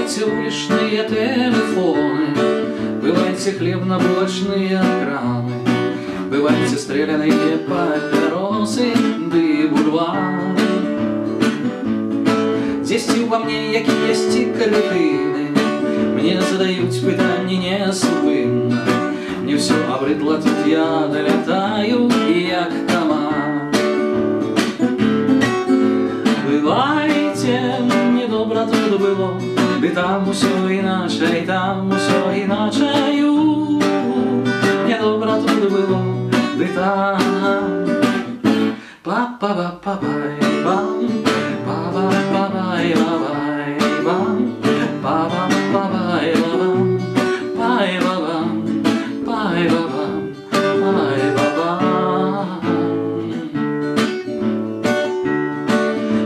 Бывайте уличные телефоны, бывайте хлебно-булочные краны, бывайте стрелянные папиросы, да и бульвары. Здесь і во мне, які есть і кретини, мне задают питання несувинно. Мне все обридло, тут я долетаю, як комар. Бывайте, мне добро тут было, и там усё иначе, и там усё иначе. Мне добро тут было, и там. Па-па-па-па-бай-бам, па-ба-па-бай-ба-бай-бам, па-ба-па-бай-ба-бам, бай-ба-бам, бай-ба-бам, бай-ба-бам.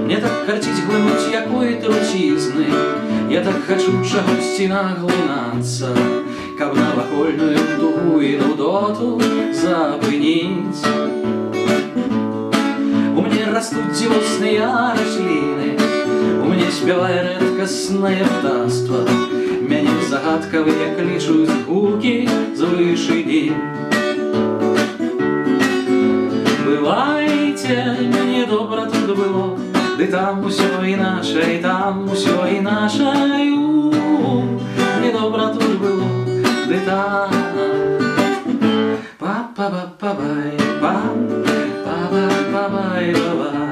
Мне так картить глынуть якої трутизны, я так хочу чагосьці наглынаться, каб навакольную дугу і нудоту запыніць. У mnie растут дзівосныя расліны, у mnie спявае рэдкаснае птаства, мяне загадкавыя клічуць гукі з вышыні. Бывайте, мне добра тут было, ды там усё іначе, і там усё іначе. Мне добра тут было, ды там. Па-па-па-па-бай-бам, па-ба-па-бай-ба-бам.